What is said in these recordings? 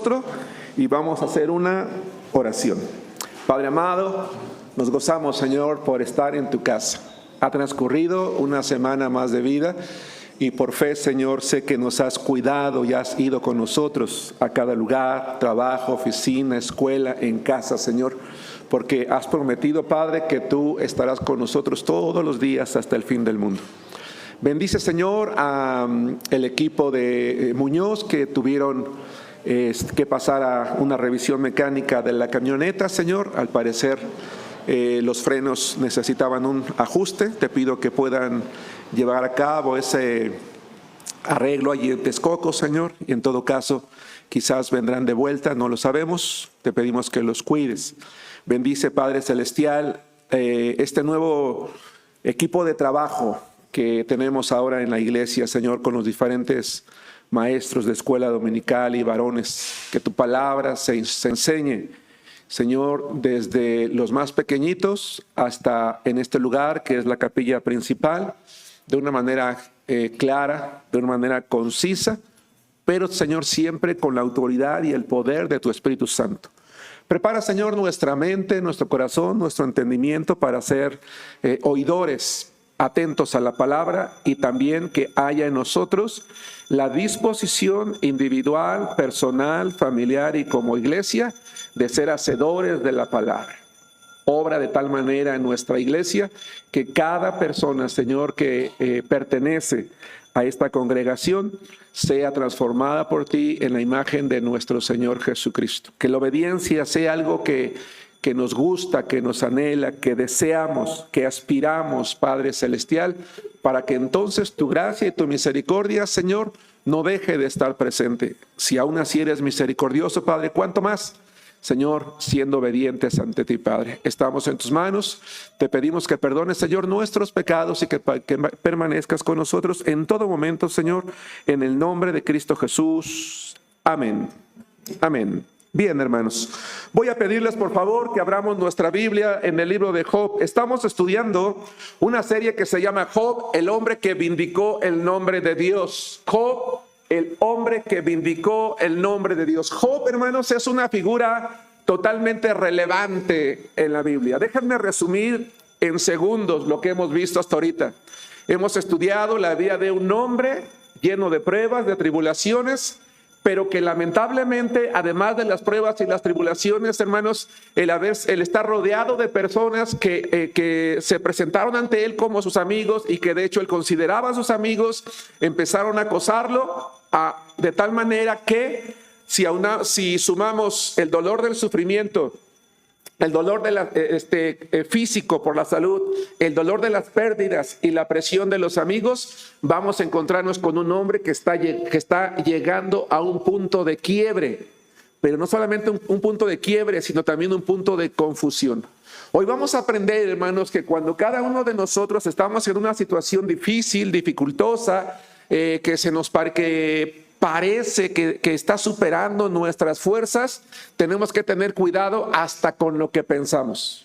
rostro y vamos a hacer una oración. Padre amado, nos gozamos, Señor, por estar en tu casa. Ha transcurrido una semana más de vida y por fe, Señor, sé que nos has cuidado y has ido con nosotros a cada lugar, trabajo, oficina, escuela, en casa, Señor, porque has prometido, Padre, que tú estarás con nosotros todos los días hasta el fin del mundo. Bendice, Señor, al equipo de Muñoz que tuvieron que pasar a una revisión mecánica de la camioneta, Señor. Al parecer los frenos necesitaban un ajuste. Te pido que puedan llevar a cabo ese arreglo allí en Texcoco, Señor. Y en todo caso, quizás vendrán de vuelta, no lo sabemos. Te pedimos que los cuides. Bendice, Padre Celestial, este nuevo equipo de trabajo que tenemos ahora en la iglesia, Señor, con los diferentes maestros de escuela dominical y varones. Que tu palabra se enseñe, Señor, desde los más pequeñitos hasta en este lugar que es la capilla principal, de una manera clara, de una manera concisa, pero, Señor, siempre con la autoridad y el poder de tu Espíritu Santo. Prepara, Señor, nuestra mente, nuestro corazón, nuestro entendimiento para ser oidores atentos a la palabra, y también que haya en nosotros la disposición individual, personal, familiar y como iglesia de ser hacedores de la palabra. Obra de tal manera en nuestra iglesia que cada persona, Señor, que pertenece a esta congregación sea transformada por ti en la imagen de nuestro Señor Jesucristo. Que la obediencia sea algo que nos gusta, que nos anhela, que deseamos, que aspiramos, Padre Celestial, para que entonces tu gracia y tu misericordia, Señor, no deje de estar presente. Si aún así eres misericordioso, Padre, ¿cuánto más? Señor, siendo obedientes ante ti, Padre. Estamos en tus manos. Te pedimos que perdones, Señor, nuestros pecados y que permanezcas con nosotros en todo momento, Señor, en el nombre de Cristo Jesús. Amén. Amén. Bien, hermanos, voy a pedirles por favor que abramos nuestra Biblia en el libro de Job. Estamos estudiando una serie que se llama Job, el hombre que vindicó el nombre de Dios. Job, el hombre que vindicó el nombre de Dios. Job, hermanos, es una figura totalmente relevante en la Biblia. Déjenme resumir en segundos lo que hemos visto hasta ahorita. Hemos estudiado la vida de un hombre lleno de pruebas, de tribulaciones, pero que lamentablemente, además de las pruebas y las tribulaciones, hermanos, el estar rodeado de personas que se presentaron ante él como sus amigos y que de hecho él consideraba sus empezaron a acosarlo de tal manera que si sumamos el dolor del sufrimiento, el dolor físico por la salud, el dolor de las pérdidas y la presión de los amigos, vamos a encontrarnos con un hombre que está llegando a un punto de quiebre. Pero no solamente un punto de quiebre, sino también un punto de confusión. Hoy vamos a aprender, hermanos, que cuando cada uno de nosotros estamos en una situación difícil, dificultosa, que parece que está superando nuestras fuerzas, tenemos que tener cuidado hasta con lo que pensamos.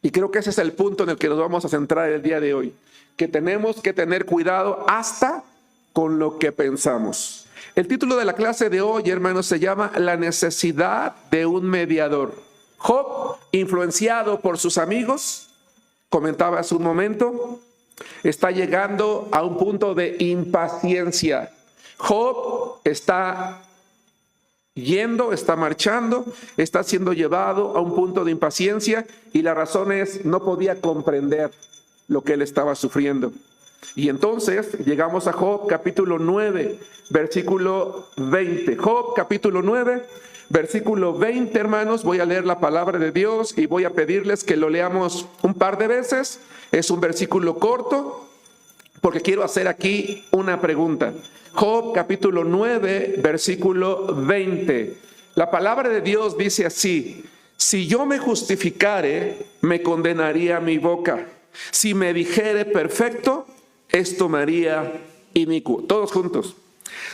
Y creo que ese es el punto en el que nos vamos a centrar el día de hoy, que tenemos que tener cuidado hasta con lo que pensamos. El título de la clase de hoy, hermanos, se llama La necesidad de un mediador. Job, influenciado por sus amigos, comentaba hace un momento, está llegando a un punto de impaciencia. Job está marchando, está siendo llevado a un punto de impaciencia, y la razón es no podía comprender lo que él estaba sufriendo. Y entonces llegamos a Job capítulo 9, versículo 20. Job capítulo 9, versículo 20, hermanos. Voy a leer la palabra de Dios y voy a pedirles que lo leamos un par de veces. Es un versículo corto porque quiero hacer aquí una pregunta. Job capítulo 9, versículo 20. La palabra de Dios dice así: si yo me justificare, me condenaría mi boca. Si me dijere perfecto, esto me haría inicuo. Todos juntos.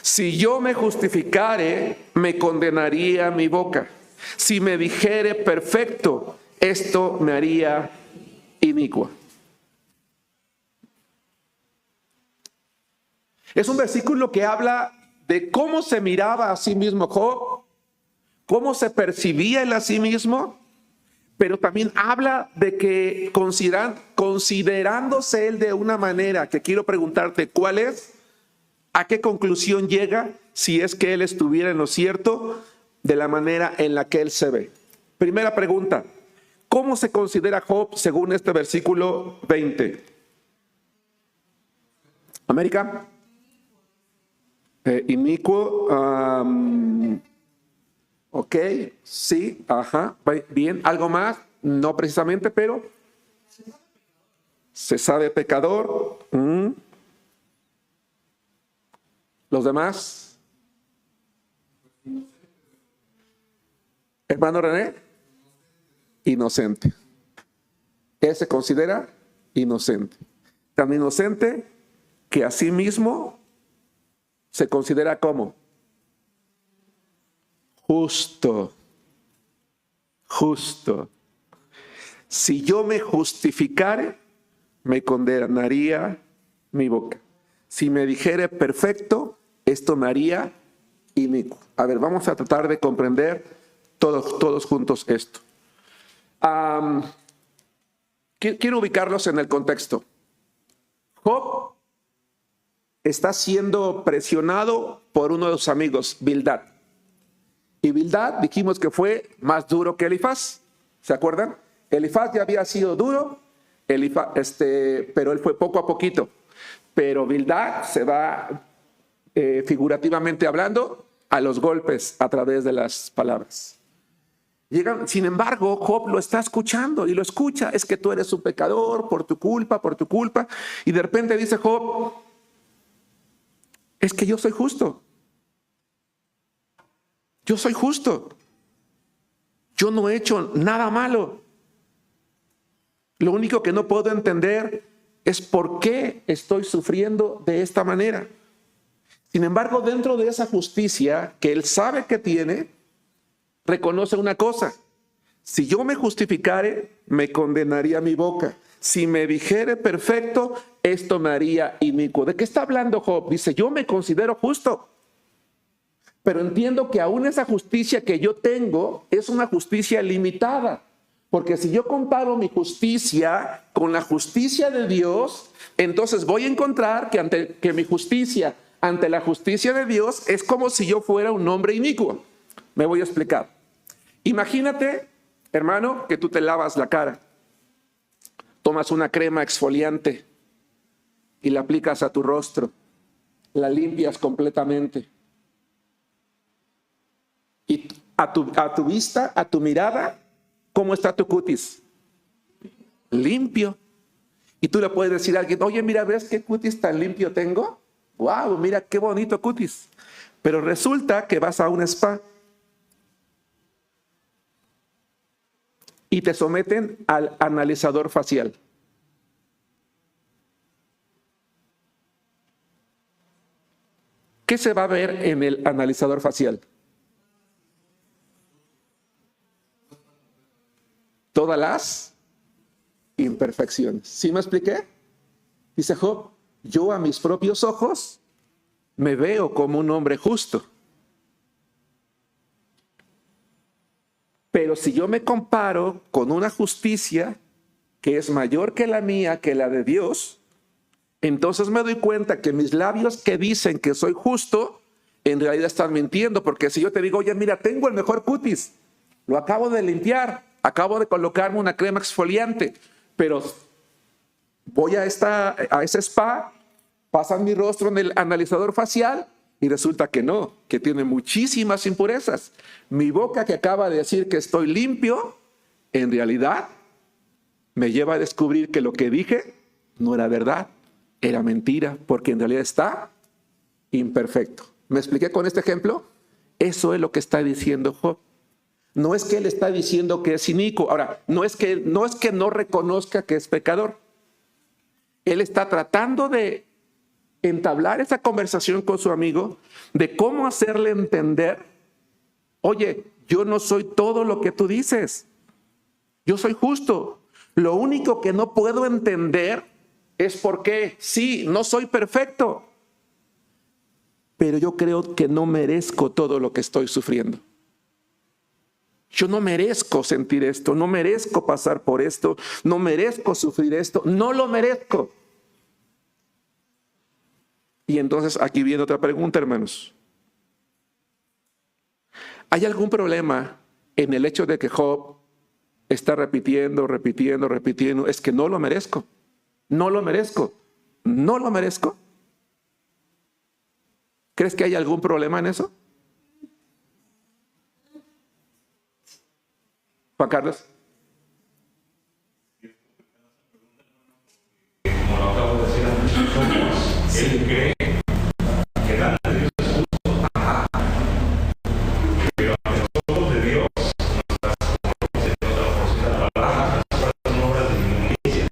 Si yo me justificare, me condenaría mi boca. Si me dijere perfecto, esto me haría inicuo. Es un versículo que habla de cómo se miraba a sí mismo Job, cómo se percibía él a sí mismo, pero también habla de que considerándose él de una manera que quiero preguntarte, ¿cuál es? ¿A qué conclusión llega si es que él estuviera en lo cierto de la manera en la que él se ve? Primera pregunta, ¿cómo se considera Job según este versículo 20? América. Inicuo. Ok, sí, ajá, bien. ¿Algo más? No precisamente, pero se sabe pecador. ¿Los demás? Hermano René, inocente. Él se considera inocente. Tan inocente que a sí mismo se considera como justo. Justo. Si yo me justificare, me condenaría mi boca. Si me dijere perfecto, esto me haría inicuo. A ver, vamos a tratar de comprender todos juntos esto. Quiero ubicarlos en el contexto. Job está siendo presionado por uno de sus amigos, Bildad. Y Bildad dijimos que fue más duro que Elifaz. ¿Se acuerdan? Elifaz ya había sido duro, pero él fue poco a poquito. Pero Bildad se va, figurativamente hablando, a los golpes a través de las palabras. Sin embargo, Job lo está escuchando y lo escucha. Es que tú eres un pecador por tu culpa. Y de repente dice Job, es que yo soy justo. Yo soy justo. Yo no he hecho nada malo. Lo único que no puedo entender es por qué estoy sufriendo de esta manera. Sin embargo, dentro de esa justicia que él sabe que tiene, reconoce una cosa. Si yo me justificare, me condenaría mi boca. Si me dijere perfecto, esto me haría inicuo. ¿De qué está hablando Job? Dice, yo me considero justo. Pero entiendo que aún esa justicia que yo tengo es una justicia limitada. Porque si yo comparo mi justicia con la justicia de Dios, entonces voy a encontrar que mi justicia ante la justicia de Dios es como si yo fuera un hombre inicuo. Me voy a explicar. Imagínate, hermano, que tú te lavas la cara. Tomas una crema exfoliante y la aplicas a tu rostro. La limpias completamente. Y a tu vista, a tu mirada, ¿cómo está tu cutis? Limpio. Y tú le puedes decir a alguien, oye, mira, ¿ves qué cutis tan limpio tengo? ¡Wow! Mira qué bonito cutis. Pero resulta que vas a un spa y te someten al analizador facial. ¿Qué se va a ver en el analizador facial? Todas las imperfecciones. ¿Sí me expliqué? Dice Job, yo a mis propios ojos me veo como un hombre justo. Pero si yo me comparo con una justicia que es mayor que la mía, que la de Dios, entonces me doy cuenta que mis labios que dicen que soy justo, en realidad están mintiendo. Porque si yo te digo, oye, mira, tengo el mejor cutis, lo acabo de limpiar, acabo de colocarme una crema exfoliante, pero voy a ese spa, pasan mi rostro en el analizador facial y resulta que no, que tiene muchísimas impurezas. Mi boca que acaba de decir que estoy limpio, en realidad me lleva a descubrir que lo que dije no era verdad, era mentira, porque en realidad está imperfecto. ¿Me expliqué con este ejemplo? Eso es lo que está diciendo Job. No es que él está diciendo que es inicuo. Ahora, no es que no reconozca que es pecador. Él está tratando de entablar esa conversación con su amigo de cómo hacerle entender, oye, yo no soy todo lo que tú dices. Yo soy justo. Lo único que no puedo entender es por qué, sí, no soy perfecto. pero yo creo que no merezco todo lo que estoy sufriendo. Yo no merezco sentir esto, no merezco pasar por esto, no merezco sufrir esto, no lo merezco. Y entonces aquí viene otra pregunta, hermanos. ¿Hay algún problema en el hecho de que Job está repitiendo? Es que no lo merezco, no lo merezco, no lo merezco? ¿Crees que hay algún problema en eso? Juan Carlos. Como lo acabo de decir antes, él cree que delante de Dios es justo, pero ante los ojos de Dios, nuestras son obras de inmundicia.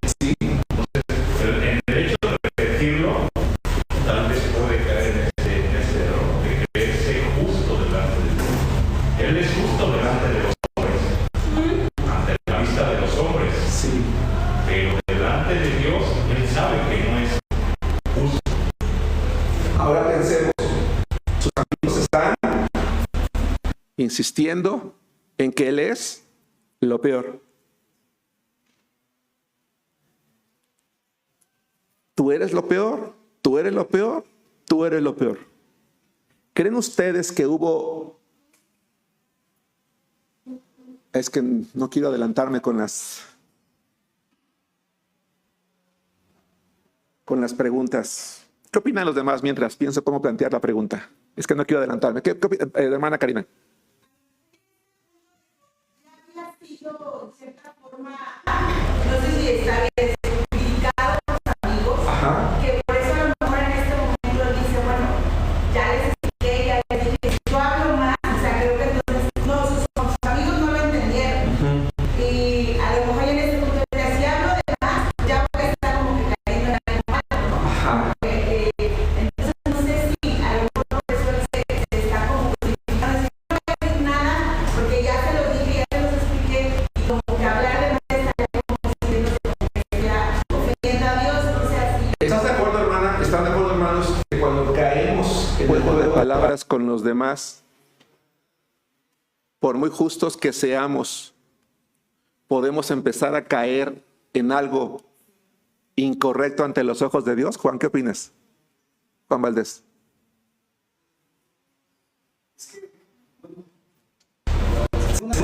Entonces, en el hecho de repetirlo, tal vez puede caer en ese error de creerse justo delante de Dios. Él es justo delante de los hombres, ante la vista de los hombres. Sí. Pero delante de Dios, Él sabe que no es justo. Ahora pensemos, sus amigos están insistiendo en que Él es lo peor. Tú eres lo peor, tú eres lo peor, tú eres lo peor. ¿Creen ustedes que hubo... Es que no quiero adelantarme con las preguntas. ¿Qué opinan los demás mientras pienso cómo plantear la pregunta? Es que no quiero adelantarme. ¿Qué hermana Karina? Ya había sido, en cierta forma, no sé si está bien, criticado por los amigos, que por eso a lo mejor en este momento él dice, bueno, ya les expliqué, ya les dije, yo hablo más, o sea, creo que entonces no, sus amigos no lo entendieron. Y a lo mejor en este punto él decía, si hablo de más, ya voy a estar como que cayendo en algo malo, ¿no? Entonces no sé si a lo mejor por eso él se está como criticando, decir, no voy a decir nada, porque ya se los dije, ya se los expliqué, y como que hablar de más estaría como sintiéndose como que estuviera ofendiendo a Dios, o sea, sí. ¿Estás de acuerdo, hermana? ¿Están de acuerdo, hermanos, que cuando caemos en el juego de palabras con los demás, por muy justos que seamos, podemos empezar a caer en algo incorrecto ante los ojos de Dios? Juan, ¿qué opinas? Juan Valdés.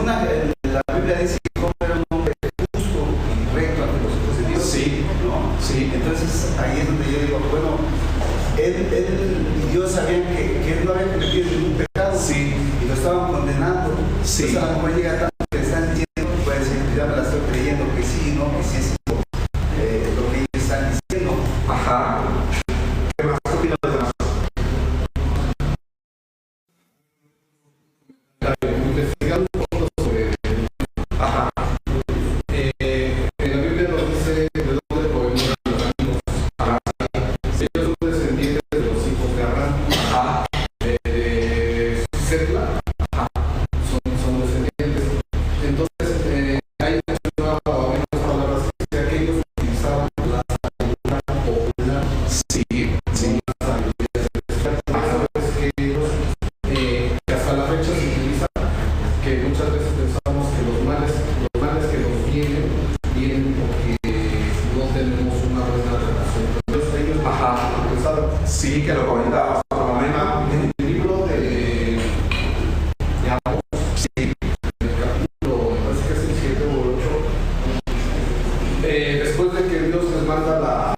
La Biblia dice que Job era un hombre justo y recto ante los ojos de Dios. Sí, ¿no? sí. Entonces ahí es donde yo digo, bueno, él y Dios sabían que él no había cometido ningún pecado. Sí. Y lo estaban condenando. Sí. Entonces a lo mejor llega tanto que están diciendo, puede decir, ya me la estoy creyendo que sí, ¿no? Que sí es lo que ellos están diciendo. Ajá. ¿Qué más? ¿Qué opinas de los demás? Investigando un poco sobre Ajá. en la Biblia nos dice de dónde provenían los amigos. Ellos son descendientes de los hijos de Abraham. De Setla son descendientes. Entonces hay una palabras que dice aquellos que utilizaban la sabiduría popular. Sí, sí. La sabiduría celestial. Es que ellos que hasta la fecha se utiliza, que muchas veces pensamos que los males que nos vienen porque no tenemos una buena relación. Entonces ellos pensaron, Sí, que lo comentábamos en otro momento. en el libro de Amós, Sí. el capítulo, me parece que es el 7 o el 8, después de que Dios les manda las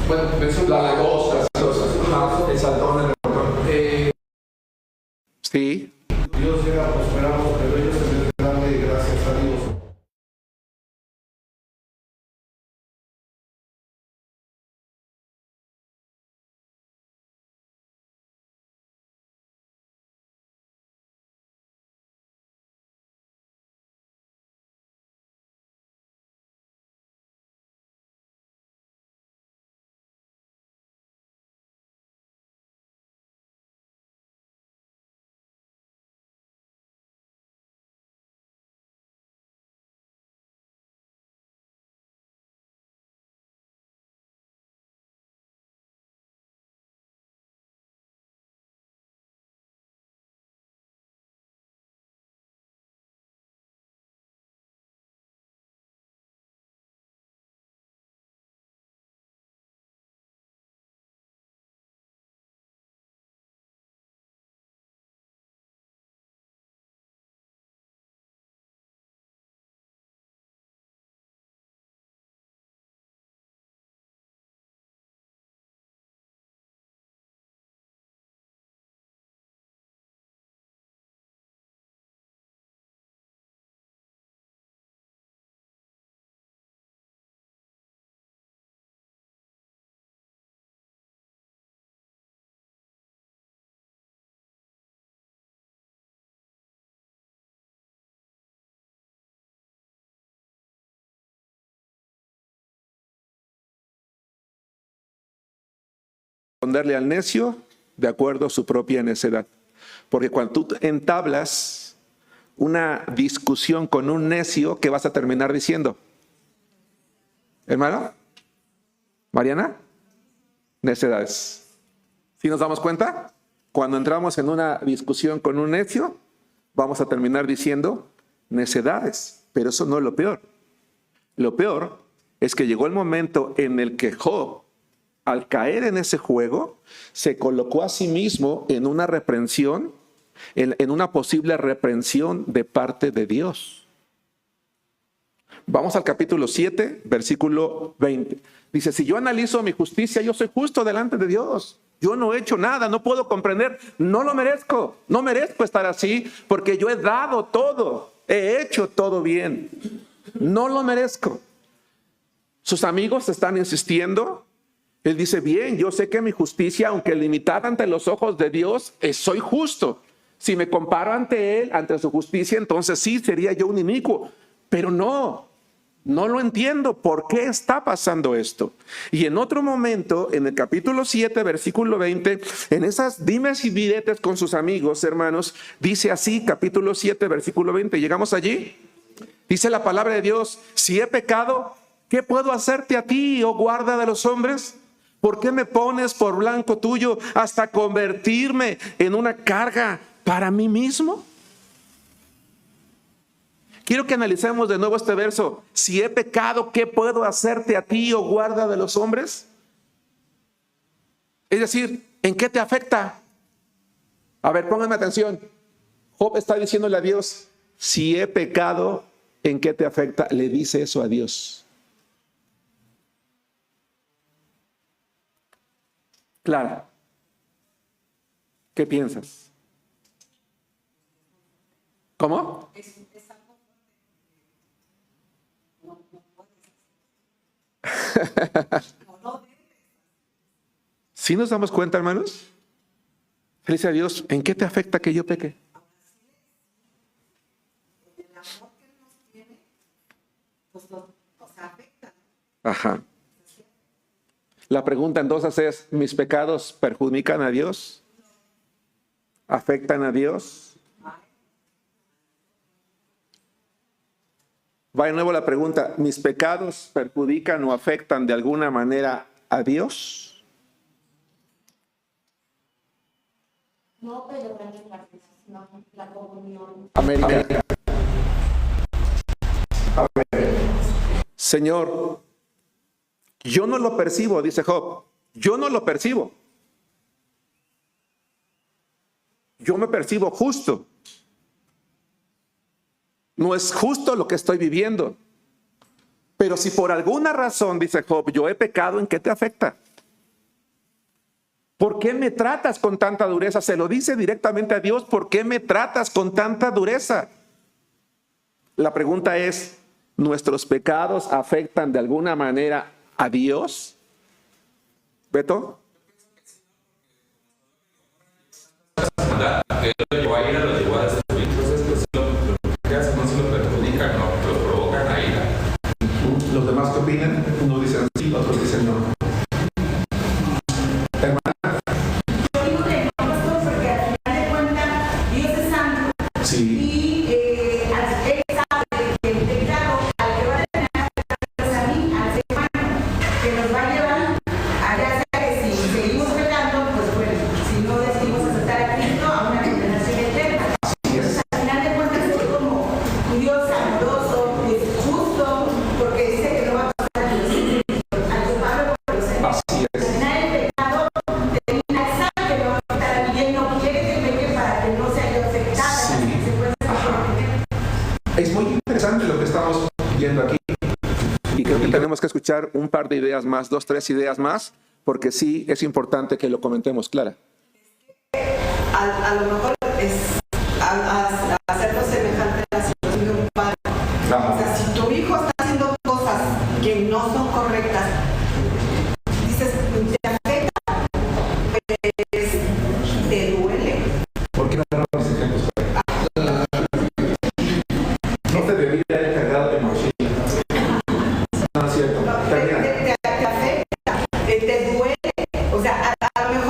bueno, menciona La langosta, el saltón, el botón. Sí. Dios llega a prosperarlos, pero ellos en vez de darle gracias a Dios responderle al necio de acuerdo a su propia necedad. Porque cuando tú entablas una discusión con un necio, ¿qué vas a terminar diciendo? ¿Hermano? ¿Mariana? Necedades. ¿Sí nos damos cuenta? Cuando entramos en una discusión con un necio, vamos a terminar diciendo necedades. Pero eso no es lo peor. Lo peor es que llegó el momento en el que Job, al caer en ese juego, se colocó a sí mismo en una reprensión, en una posible reprensión de parte de Dios. Vamos al capítulo 7, versículo 20. Dice, si yo analizo mi justicia, yo soy justo delante de Dios. Yo no he hecho nada, no puedo comprender, no lo merezco. No merezco estar así porque yo he dado todo, he hecho todo bien. No lo merezco. Sus amigos están insistiendo. Él dice, bien, yo sé que mi justicia, aunque limitada ante los ojos de Dios, soy justo. Si me comparo ante Él, ante su justicia, entonces sí, sería yo un inicuo. Pero no lo entiendo. ¿Por qué está pasando esto? Y en otro momento, en el capítulo 7, versículo 20, en esas dimes y diretes con sus amigos, hermanos, dice así, capítulo 7, versículo 20. ¿Llegamos allí? Dice la palabra de Dios, si he pecado, ¿qué puedo hacerte a ti, oh guarda de los hombres? ¿Por qué me pones por blanco tuyo hasta convertirme en una carga para mí mismo? Quiero que analicemos de nuevo este verso. Si he pecado, ¿qué puedo hacerte a ti, oh guarda de los hombres? Es decir, ¿en qué te afecta? A ver, pónganme atención. Job está diciéndole a Dios, si he pecado, ¿en qué te afecta? Le dice eso a Dios. Clara, ¿qué piensas? ¿Cómo? ¿Sí nos damos cuenta, hermanos? Feliz a Dios, ¿en qué te afecta que yo peque? Ajá. La pregunta entonces es, ¿mis pecados perjudican a Dios? ¿Afectan a Dios? Va de nuevo la pregunta, ¿mis pecados perjudican o afectan de alguna manera a Dios? No, pero la comunión. América. Señor, yo no lo percibo, dice Job. Yo no lo percibo. Yo me percibo justo. No es justo lo que estoy viviendo. Pero si por alguna razón, dice Job, yo he pecado, ¿en qué te afecta? ¿Por qué me tratas con tanta dureza? Se lo dice directamente a Dios. ¿Por qué me tratas con tanta dureza? La pregunta es, ¿nuestros pecados afectan de alguna manera a Dios? ¿Beto? Los demás que opinan, unos dicen sí, otros dicen no. Yo digo que no, pastor, porque al final de cuentas Dios es santo. Sí. Y Él sabe que el pecado al que va a terminar es a mí, al ser humano, que nos va a llevar a ya sea que si seguimos pecando, pues bueno, si no decidimos aceptar a Cristo, a una condenación eterna. Entonces, al final de cuentas es como un Dios amoroso, Dios justo, porque dice que no va a pasar a los injustos, al culpable por los enemigos. Así es. Al final el pecado termina, él sabe que me va a afectar a mí, él no quiere que peque para que no sea yo afectada a las consecuencias de pecar. Es muy interesante lo que estamos viendo aquí. Y creo que tenemos que escuchar un par de ideas más, 2, 3 ideas más, porque sí es importante que lo comentemos, Clara. A lo mejor es hacerlo semejante a la situación de un padre. O sea, si tu hijo está haciendo cosas que no son correctas, dices, te afecta, pues te duele. ¿Por qué no damos ejemplos? No te debería haber cargado de mochila. No es cierto. Te afecta, te duele. O sea, a lo mejor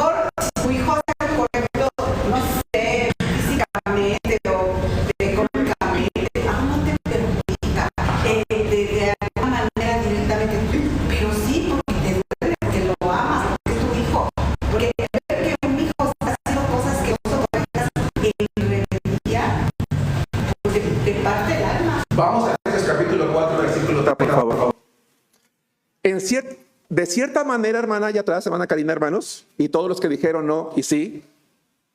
de cierta manera, hermana, allá atrás, hermana Karina, hermanos, y todos los que dijeron no y sí,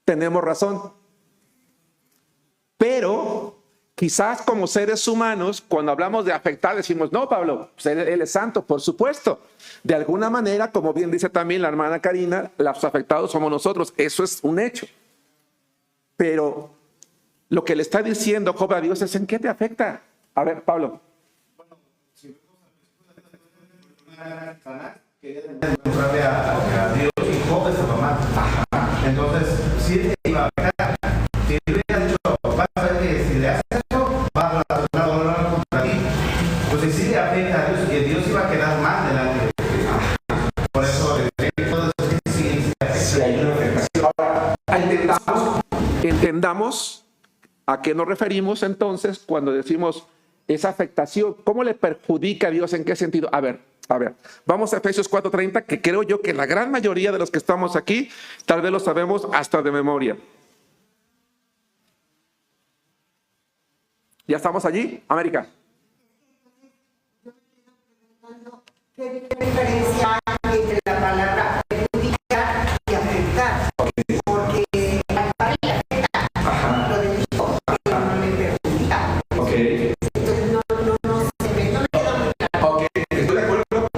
tenemos razón. Pero quizás como seres humanos, cuando hablamos de afectar, decimos, no, Pablo, pues él es santo, por supuesto. De alguna manera, como bien dice también la hermana Karina, los afectados somos nosotros. Eso es un hecho. Pero lo que le está diciendo Job a Dios es, ¿en qué te afecta? A ver, Pablo. Encontrarle a Dios y Job estaba mal. Entonces, si él iba a pecar, si él hubiera dicho, vas a ver que si le haces eso, va a hablar contra ti. Pues si le afecta a Dios, y Dios iba a quedar mal delante de Dios. Por eso, sí hay una afectación. Ahora, entendamos a qué nos referimos entonces cuando decimos esa afectación. ¿Cómo le perjudica a Dios? ¿En qué sentido? A ver, vamos a Efesios 4:30, que creo yo que la gran mayoría de los que estamos aquí tal vez lo sabemos hasta de memoria. ¿Ya estamos allí, América? ¿Qué diferencia hay entre la palabra perjudicar y afectar? Porque afectar y afecta, lo de Dios, pero no le perjudica. Entonces no me queda muy claro. Ok, estoy de acuerdo.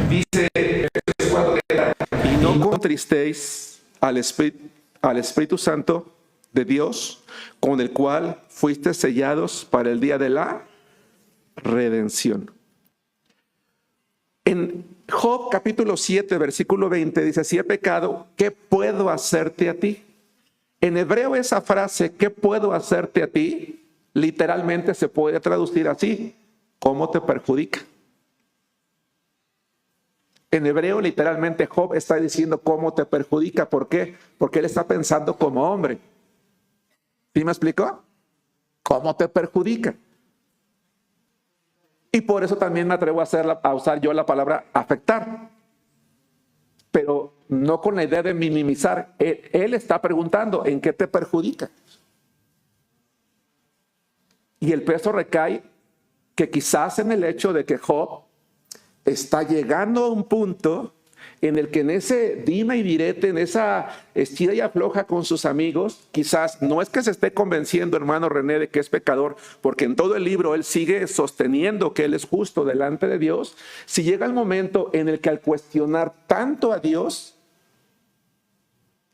Dice Efesios 4:30, y no contristéis al Espíritu Santo de Dios, con el cual fuiste sellados para el día de la redención. En Job capítulo 7, versículo 20 dice, si he pecado, ¿qué puedo hacerte a ti? En hebreo esa frase, ¿qué puedo hacerte a ti? Literalmente se puede traducir así, ¿cómo te perjudica? En hebreo literalmente Job está diciendo cómo te perjudica. ¿Por qué? Porque él está pensando como hombre. ¿Sí me explicó? ¿Cómo te perjudica? Y por eso también me atrevo a usar yo la palabra afectar. Pero no con la idea de minimizar. Él está preguntando, ¿en qué te perjudica? Y el peso recae que quizás en el hecho de que Job está llegando a un punto en el que en ese dime y direte, en esa estira y afloja con sus amigos, quizás no es que se esté convenciendo, hermano René, de que es pecador, porque en todo el libro él sigue sosteniendo que él es justo delante de Dios. Si llega el momento en el que al cuestionar tanto a Dios,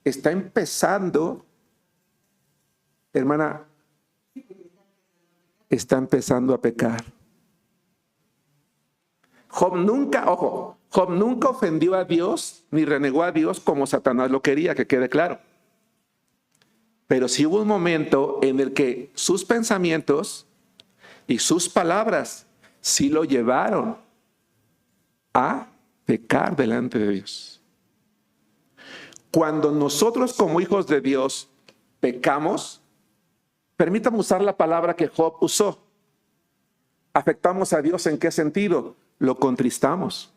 está empezando, hermana, está empezando a pecar. Job nunca ofendió a Dios ni renegó a Dios como Satanás lo quería, que quede claro. Pero sí hubo un momento en el que sus pensamientos y sus palabras sí lo llevaron a pecar delante de Dios. Cuando nosotros como hijos de Dios pecamos, permítame usar la palabra que Job usó. ¿Afectamos a Dios en qué sentido? Lo contristamos.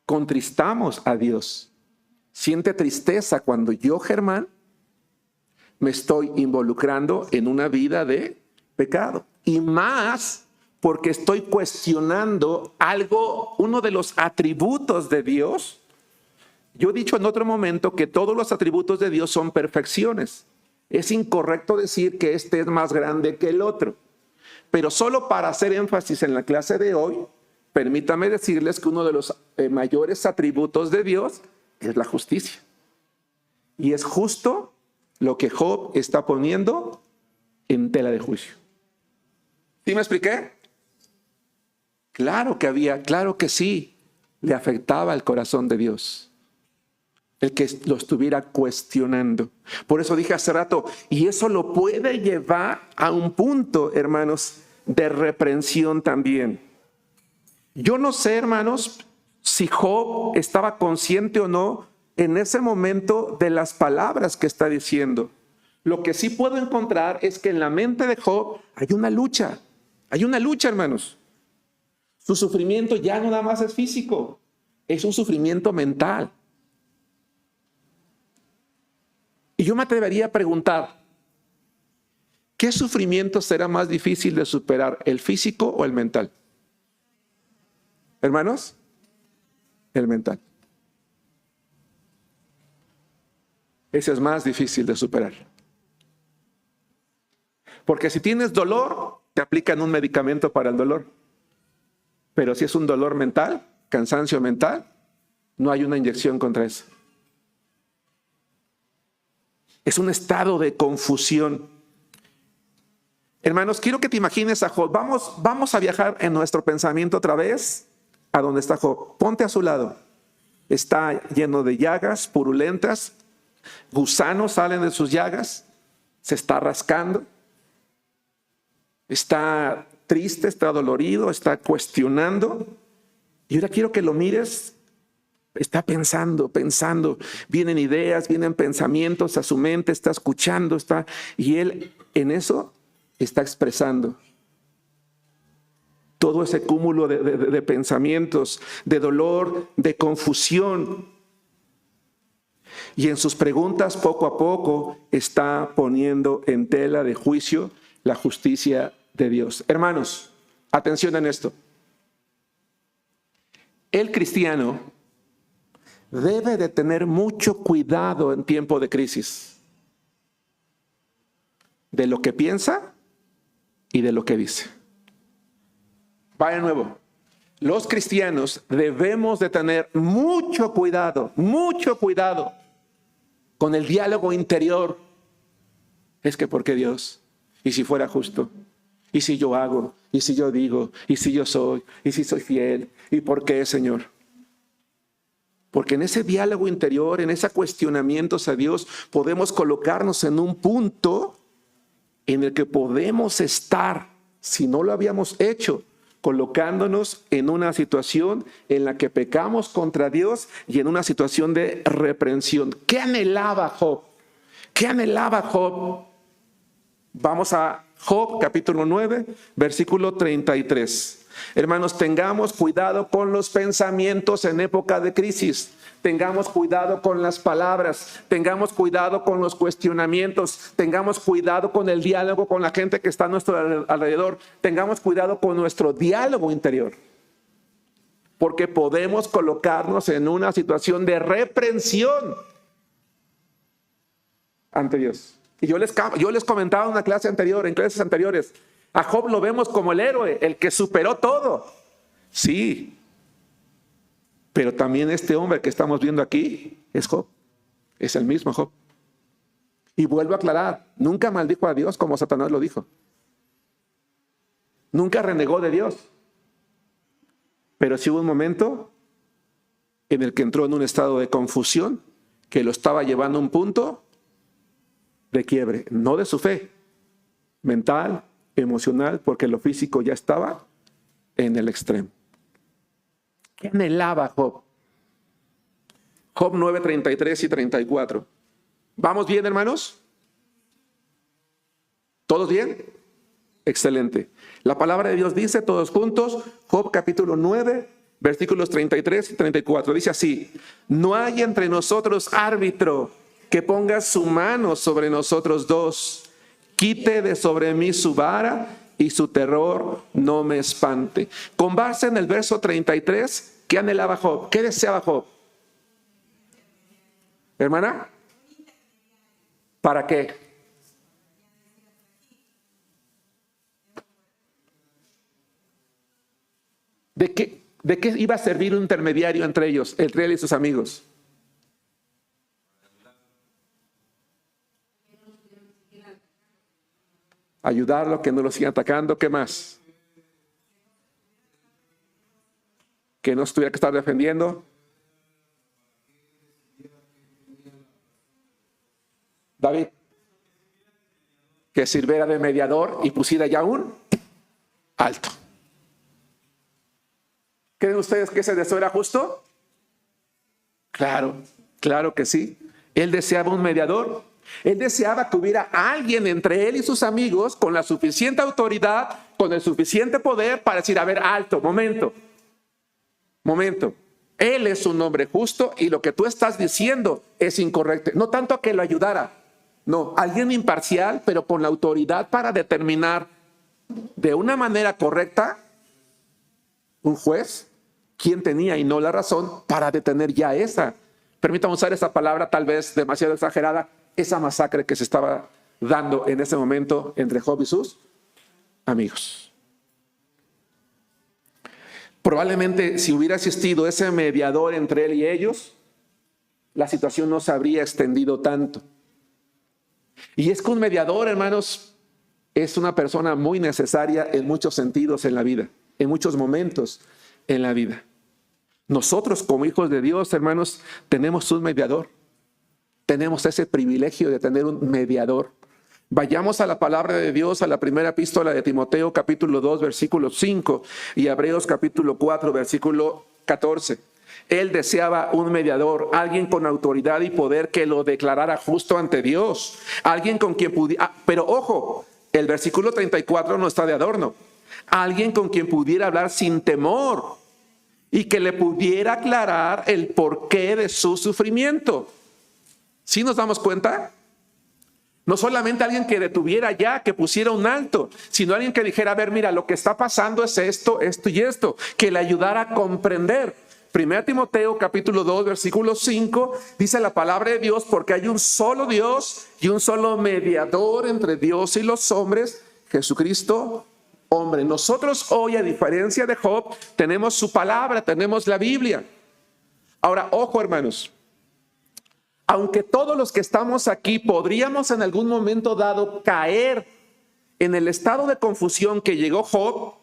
Contristamos a Dios. Siente tristeza cuando yo, Germán, me estoy involucrando en una vida de pecado. Y más porque estoy cuestionando algo, uno de los atributos de Dios. Yo he dicho en otro momento que todos los atributos de Dios son perfecciones. Es incorrecto decir que este es más grande que el otro. Pero solo para hacer énfasis en la clase de hoy, permítame decirles que uno de los mayores atributos de Dios es la justicia. Y es justo lo que Job está poniendo en tela de juicio. ¿Sí me expliqué? Claro que sí, le afectaba el corazón de Dios el que lo estuviera cuestionando. Por eso dije hace rato, y eso lo puede llevar a un punto, hermanos, de reprensión también. Yo no sé, hermanos, si Job estaba consciente o no en ese momento de las palabras que está diciendo. Lo que sí puedo encontrar es que en la mente de Job hay una lucha, hermanos. Su sufrimiento ya no nada más es físico, es un sufrimiento mental. Y yo me atrevería a preguntar, ¿qué sufrimiento será más difícil de superar, el físico o el mental? hermanos? El mental. Ese es más difícil de superar. Porque si tienes dolor, te aplican un medicamento para el dolor. Pero si es un dolor mental, cansancio mental, no hay una inyección contra eso. Es un estado de confusión. Hermanos, quiero que te imagines a Job. Vamos a viajar en nuestro pensamiento otra vez a donde está Job. Ponte a su lado. Está lleno de llagas purulentas. Gusanos salen de sus llagas. Se está rascando. Está triste, está dolorido, está cuestionando. Y ahora quiero que lo mires. Está pensando. Vienen ideas, vienen pensamientos a su mente, está escuchando, y él en eso está expresando todo ese cúmulo de pensamientos, de dolor, de confusión. Y en sus preguntas, poco a poco, está poniendo en tela de juicio la justicia de Dios. Hermanos, atención en esto. El cristiano debe de tener mucho cuidado en tiempo de crisis de lo que piensa y de lo que dice. Va de nuevo. Los cristianos debemos de tener mucho cuidado con el diálogo interior. Es que ¿por qué Dios? ¿Y si fuera justo? ¿Y si yo hago? ¿Y si yo digo? ¿Y si yo soy? ¿Y si soy fiel? ¿Y por qué, Señor? Porque en ese diálogo interior, en esos cuestionamientos a Dios, podemos colocarnos en un punto en el que podemos estar, si no lo habíamos hecho, colocándonos en una situación en la que pecamos contra Dios y en una situación de reprensión. ¿Qué anhelaba Job? ¿Qué anhelaba Job? Vamos a Job capítulo 9, versículo 33. Hermanos, tengamos cuidado con los pensamientos en época de crisis. Tengamos cuidado con las palabras. Tengamos cuidado con los cuestionamientos. Tengamos cuidado con el diálogo con la gente que está a nuestro alrededor. Tengamos cuidado con nuestro diálogo interior. Porque podemos colocarnos en una situación de reprensión ante Dios. Y yo les comentaba en una clase anterior, en clases anteriores, a Job lo vemos como el héroe, el que superó todo. Sí, pero también este hombre que estamos viendo aquí es Job, es el mismo Job. Y vuelvo a aclarar, nunca maldijo a Dios como Satanás lo dijo. Nunca renegó de Dios. Pero sí hubo un momento en el que entró en un estado de confusión que lo estaba llevando a un punto de quiebre, no de su fe, mental, emocional, porque lo físico ya estaba en el extremo. ¿Qué anhelaba Job? Job 9, 33 y 34. ¿Vamos bien, hermanos? ¿Todos bien? Excelente. La palabra de Dios dice, todos juntos, Job capítulo 9, versículos 33 y 34. Dice así: no hay entre nosotros árbitro que ponga su mano sobre nosotros dos. Quite de sobre mí su vara y su terror no me espante. Con base en el verso 33, ¿qué anhelaba Job? ¿Qué deseaba Job? Hermana, ¿para qué? ¿De qué iba a servir un intermediario entre ellos, entre él y sus amigos? Ayudarlo, que no lo sigan atacando. ¿Qué más? Que no tuviera que estar defendiendo. David, que sirviera de mediador y pusiera ya un alto. ¿Creen ustedes que ese deseo era justo? Claro, claro que sí. Él deseaba un mediador. Él deseaba que hubiera alguien entre él y sus amigos con la suficiente autoridad, con el suficiente poder para decir, a ver, alto, momento. Él es un hombre justo y lo que tú estás diciendo es incorrecto. No tanto a que lo ayudara, no, alguien imparcial, pero con la autoridad para determinar de una manera correcta, un juez, quién tenía y no la razón para detener ya esa, permítame usar esa palabra tal vez demasiado exagerada, esa masacre que se estaba dando en ese momento entre Job y sus amigos. Probablemente si hubiera existido ese mediador entre él y ellos, la situación no se habría extendido tanto. Y es que un mediador, hermanos, es una persona muy necesaria en muchos sentidos en la vida, en muchos momentos en la vida. Nosotros como hijos de Dios, hermanos, tenemos un mediador. Tenemos ese privilegio de tener un mediador. Vayamos a la palabra de Dios, a la primera epístola de Timoteo, capítulo 2, versículo 5, y Hebreos, capítulo 4, versículo 14. Él deseaba un mediador, alguien con autoridad y poder que lo declarara justo ante Dios, alguien con quien pudiera, pero ojo, el versículo 34 no está de adorno, alguien con quien pudiera hablar sin temor y que le pudiera aclarar el porqué de su sufrimiento. ¿Sí nos damos cuenta? No solamente alguien que detuviera ya, que pusiera un alto, sino alguien que dijera, a ver, mira, lo que está pasando es esto, esto y esto, que le ayudara a comprender. 1 Timoteo capítulo 2 versículo 5 dice la palabra de Dios, porque hay un solo Dios y un solo mediador entre Dios y los hombres, Jesucristo hombre. Nosotros hoy, a diferencia de Job, tenemos su palabra, tenemos la Biblia. Ahora, ojo, hermanos, aunque todos los que estamos aquí podríamos en algún momento dado caer en el estado de confusión que llegó Job,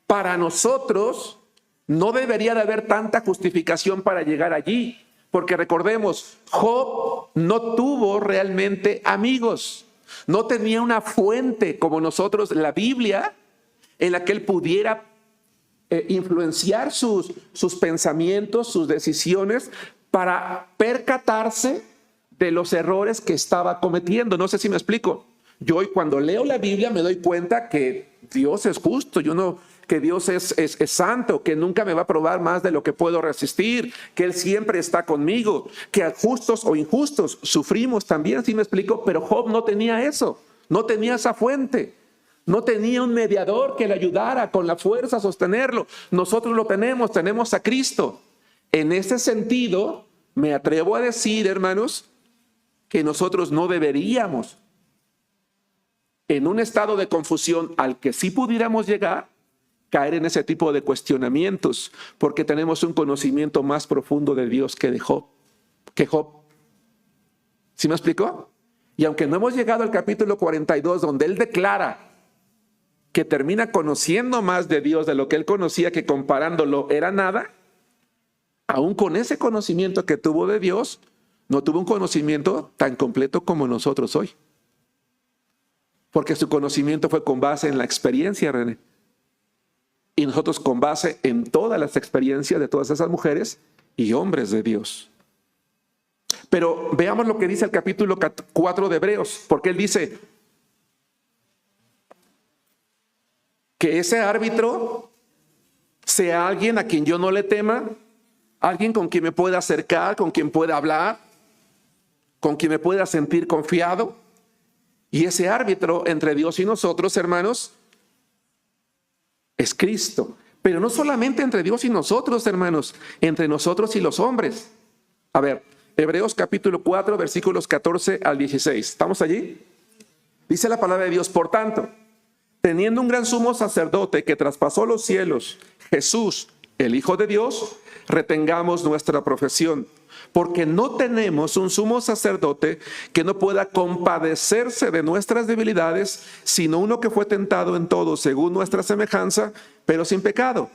para nosotros no debería de haber tanta justificación para llegar allí, porque recordemos, Job no tuvo realmente amigos, no tenía una fuente como nosotros, la Biblia, en la que él pudiera influenciar sus pensamientos, sus decisiones, para percatarse de los errores que estaba cometiendo. No sé si me explico. Yo hoy cuando leo la Biblia me doy cuenta que Dios es justo, que Dios es santo, que nunca me va a probar más de lo que puedo resistir, que Él siempre está conmigo, que justos o injustos sufrimos también, ¿sí me explico? Pero Job no tenía eso, no tenía esa fuente, no tenía un mediador que le ayudara con la fuerza a sostenerlo. Nosotros lo tenemos a Cristo. En ese sentido, me atrevo a decir, hermanos, que nosotros no deberíamos, en un estado de confusión al que sí pudiéramos llegar, caer en ese tipo de cuestionamientos, porque tenemos un conocimiento más profundo de Dios que Job. ¿Sí me explicó? Y aunque no hemos llegado al capítulo 42, donde él declara que termina conociendo más de Dios de lo que él conocía, que comparándolo era nada, aún con ese conocimiento que tuvo de Dios, no tuvo un conocimiento tan completo como nosotros hoy. Porque su conocimiento fue con base en la experiencia, René. Y nosotros con base en todas las experiencias de todas esas mujeres y hombres de Dios. Pero veamos lo que dice el capítulo 4 de Hebreos, porque él dice que ese árbitro sea alguien a quien yo no le tema, alguien con quien me pueda acercar, con quien pueda hablar, con quien me pueda sentir confiado. Y ese árbitro entre Dios y nosotros, hermanos, es Cristo. Pero no solamente entre Dios y nosotros, hermanos, entre nosotros y los hombres. A ver, Hebreos capítulo 4, versículos 14 al 16. ¿Estamos allí? Dice la palabra de Dios, por tanto, teniendo un gran sumo sacerdote que traspasó los cielos, Jesús, el Hijo de Dios, retengamos nuestra profesión, porque no tenemos un sumo sacerdote que no pueda compadecerse de nuestras debilidades, sino uno que fue tentado en todo según nuestra semejanza, pero sin pecado.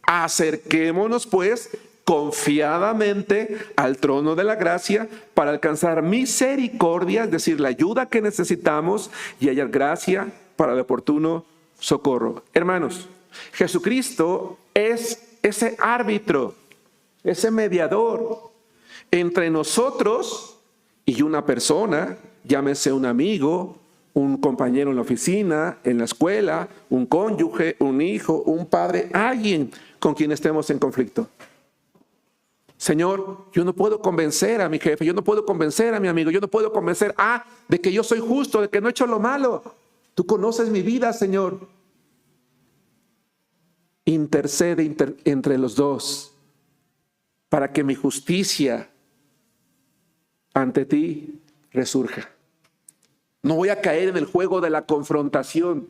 Acerquémonos pues confiadamente al trono de la gracia para alcanzar misericordia, es decir, la ayuda que necesitamos, y hallar gracia para el oportuno socorro. Hermanos, Jesucristo es ese árbitro, ese mediador entre nosotros y una persona, llámese un amigo, un compañero en la oficina, en la escuela, un cónyuge, un hijo, un padre, alguien con quien estemos en conflicto. Señor, yo no puedo convencer a mi jefe, yo no puedo convencer a mi amigo, yo no puedo convencer de que yo soy justo, de que no he hecho lo malo. Tú conoces mi vida, Señor. intercede entre los dos para que mi justicia ante ti resurja. No voy a caer en el juego de la confrontación.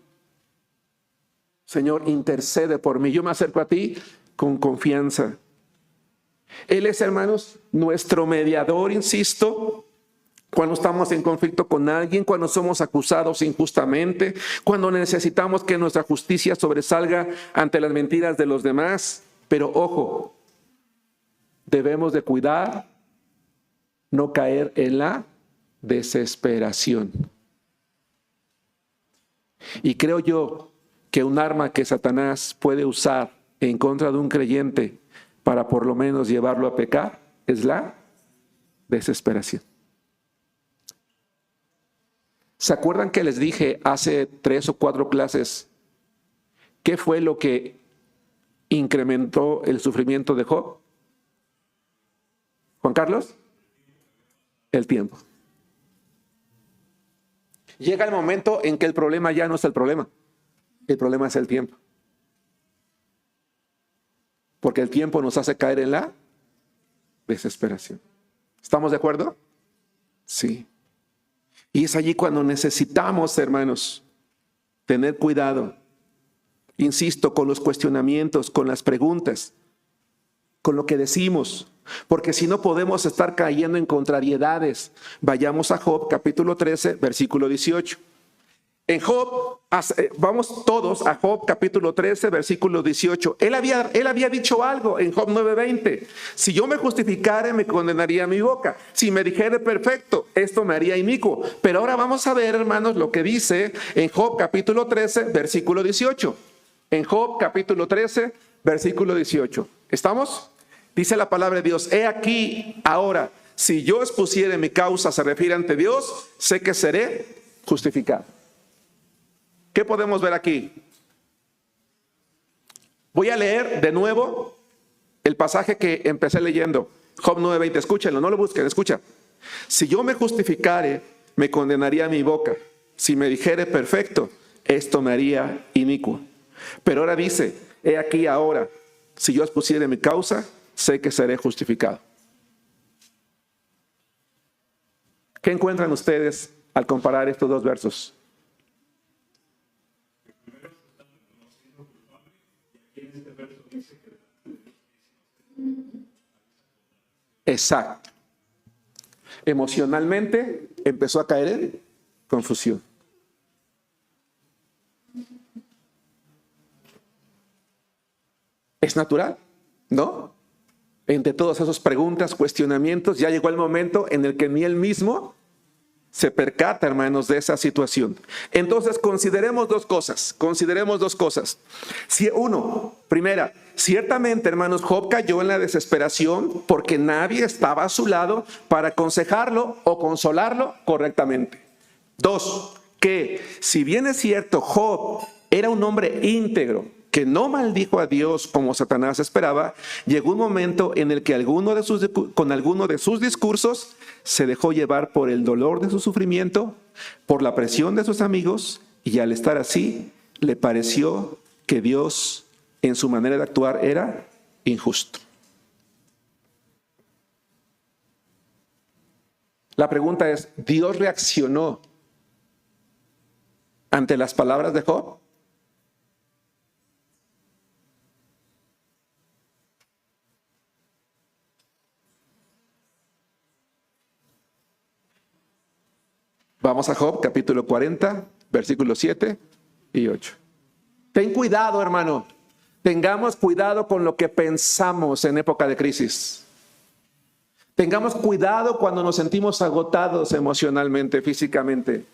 Señor, intercede por mí. Yo me acerco a ti con confianza. Él es, hermanos, nuestro mediador, insisto, cuando estamos en conflicto con alguien, cuando somos acusados injustamente, cuando necesitamos que nuestra justicia sobresalga ante las mentiras de los demás. Pero ojo, debemos de cuidar, no caer en la desesperación. Y creo yo que un arma que Satanás puede usar en contra de un creyente para por lo menos llevarlo a pecar es la desesperación. ¿Se acuerdan que les dije hace 3 o 4 clases qué fue lo que incrementó el sufrimiento de Job? ¿Juan Carlos? El tiempo. Llega el momento en que el problema ya no es el problema es el tiempo. Porque el tiempo nos hace caer en la desesperación. ¿Estamos de acuerdo? Sí. Y es allí cuando necesitamos, hermanos, tener cuidado. Insisto, con los cuestionamientos, con las preguntas, con lo que decimos. Porque si no podemos estar cayendo en contrariedades. Vayamos a Job capítulo 13, versículo 18. En Job, vamos todos a Job capítulo 13, versículo 18. Él había dicho algo en Job 9:20. Si yo me justificare, me condenaría mi boca. Si me dijere perfecto, esto me haría inicuo. Pero ahora vamos a ver, hermanos, lo que dice en Job capítulo 13, versículo 18. En Job capítulo 13, versículo 18. ¿Estamos? Dice la palabra de Dios: he aquí ahora, si yo expusiere mi causa, se refiere ante Dios, sé que seré justificado. ¿Qué podemos ver aquí? Voy a leer de nuevo el pasaje que empecé leyendo. Job 9:20, escúchenlo, no lo busquen, escucha. Si yo me justificare, me condenaría mi boca. Si me dijere perfecto, esto me haría inicuo. Pero ahora dice: he aquí ahora, si yo expusiere mi causa, sé que seré justificado. ¿Qué encuentran ustedes al comparar estos dos versos? Exacto. Emocionalmente empezó a caer en confusión. Es natural, ¿no? Entre todas esas preguntas, cuestionamientos, ya llegó el momento en el que ni él mismo se percata, hermanos, de esa situación. Entonces, consideremos dos cosas. Primera, ciertamente, hermanos, Job cayó en la desesperación porque nadie estaba a su lado para aconsejarlo o consolarlo correctamente. 2, que si bien es cierto, Job era un hombre íntegro, que no maldijo a Dios como Satanás esperaba, llegó un momento en el que con alguno de sus discursos se dejó llevar por el dolor de su sufrimiento, por la presión de sus amigos, y al estar así, le pareció que Dios, en su manera de actuar, era injusto. La pregunta es: ¿Dios reaccionó ante las palabras de Job? Vamos a Job, capítulo 40, versículos 7 y 8. Ten cuidado, hermano. Tengamos cuidado con lo que pensamos en época de crisis. Tengamos cuidado cuando nos sentimos agotados emocionalmente, físicamente.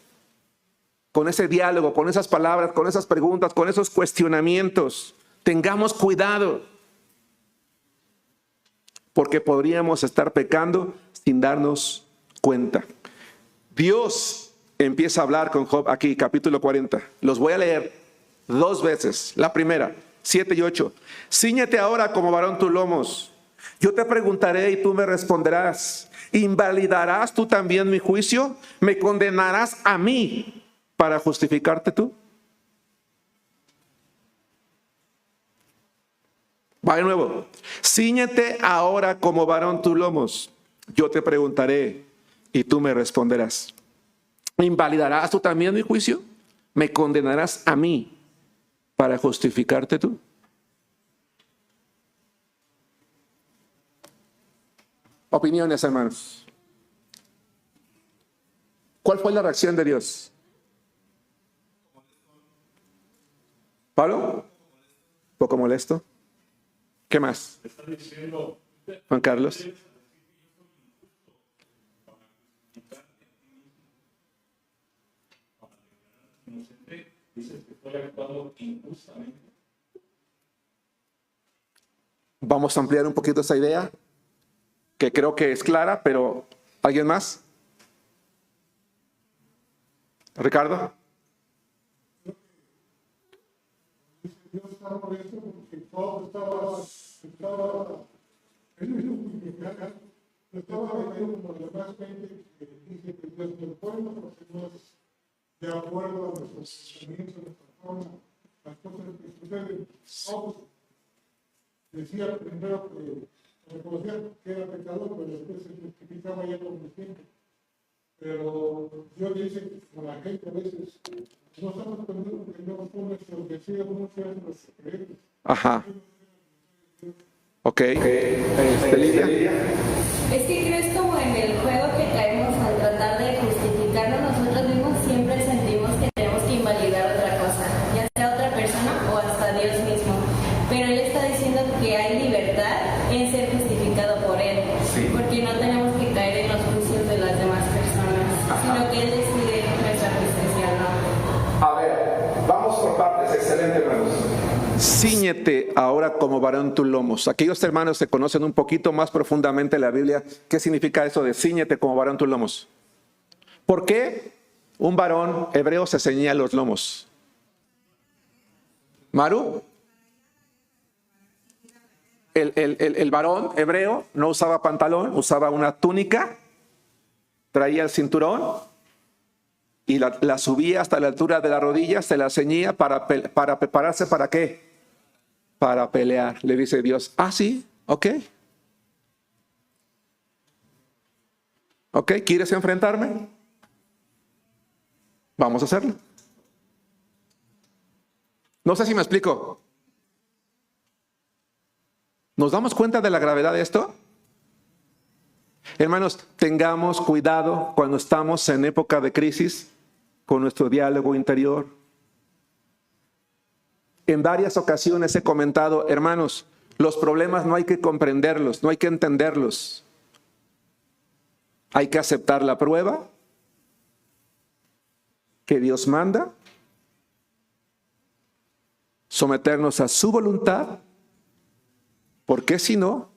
Con ese diálogo, con esas palabras, con esas preguntas, con esos cuestionamientos. Tengamos cuidado. Porque podríamos estar pecando sin darnos cuenta. Dios empieza a hablar con Job aquí, capítulo 40. Los voy a leer 2 veces. La primera, 7 y 8. Cíñete ahora como varón tus lomos. Yo te preguntaré y tú me responderás. ¿Invalidarás tú también mi juicio? ¿Me condenarás a mí para justificarte tú? Va de nuevo. Cíñete ahora como varón tus lomos. Yo te preguntaré y tú me responderás. ¿Invalidarás tú también mi juicio? ¿Me condenarás a mí para justificarte tú? Opiniones, hermanos. ¿Cuál fue la reacción de Dios? ¿Pablo? ¿Un poco molesto? ¿Qué más? Juan Carlos. Vamos a ampliar un poquito esa idea, que creo que es clara, pero ¿alguien más? ¿Ricardo? Dios estaba molesto porque todo estaba viendo como la más gente que dice que Dios no es bueno porque no es de acuerdo a nuestros pensamientos, nuestra forma, las cosas que suceden. Todos decía primero que reconocía que era pecador, pero después se justificaba ya como siempre. Pero Dios dice que la gente a veces no estamos aprendiendo porque no son nuestros deseos, no sean nuestros creencias. Ajá. Ok. Lidia. Es que crees como en el juego que caemos al tratar de justificarlo nosotros mismos, siempre sentimos que tenemos que invalidar otra cosa, ya sea otra persona o hasta Dios mismo. Pero Él está diciendo que hay libertad en ser justificado por Él, porque no tenemos que caer en los juicios de las demás personas, sino que Él decide nuestra justicia, ¿no? A ver, vamos por partes. Excelente, hermanos. Cíñete ahora como varón tus lomos. Aquellos hermanos que conocen un poquito más profundamente la Biblia, ¿qué significa eso de cíñete como varón tus lomos? ¿Por qué un varón hebreo se ceñía los lomos? ¿Maru? El varón hebreo no usaba pantalón, usaba una túnica, traía el cinturón y la subía hasta la altura de la rodilla, se la ceñía para prepararse. ¿Para qué? Para pelear. Le dice Dios, sí, ok. Ok, ¿quieres enfrentarme? Vamos a hacerlo. No sé si me explico. ¿Nos damos cuenta de la gravedad de esto? Hermanos, tengamos cuidado cuando estamos en época de crisis con nuestro diálogo interior. En varias ocasiones he comentado, hermanos, los problemas no hay que comprenderlos, no hay que entenderlos. Hay que aceptar la prueba que Dios manda, someternos a su voluntad, porque si no,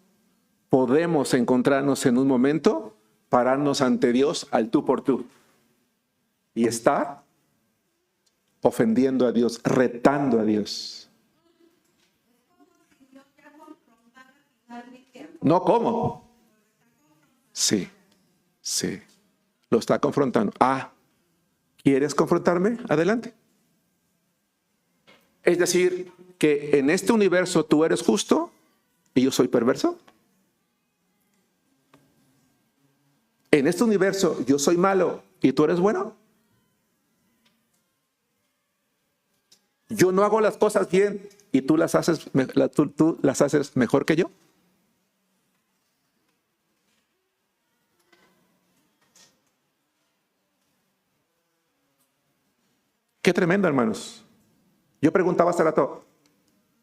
podemos encontrarnos en un momento, pararnos ante Dios al tú por tú y estar ofendiendo a Dios, retando a Dios. No, ¿cómo? Sí, lo está confrontando. ¿Quieres confrontarme? Adelante. Es decir, que en este universo tú eres justo y yo soy perverso. En este universo yo soy malo y tú eres bueno. Yo no hago las cosas bien y tú las haces mejor que yo. Qué tremendo, hermanos. Yo preguntaba hace rato,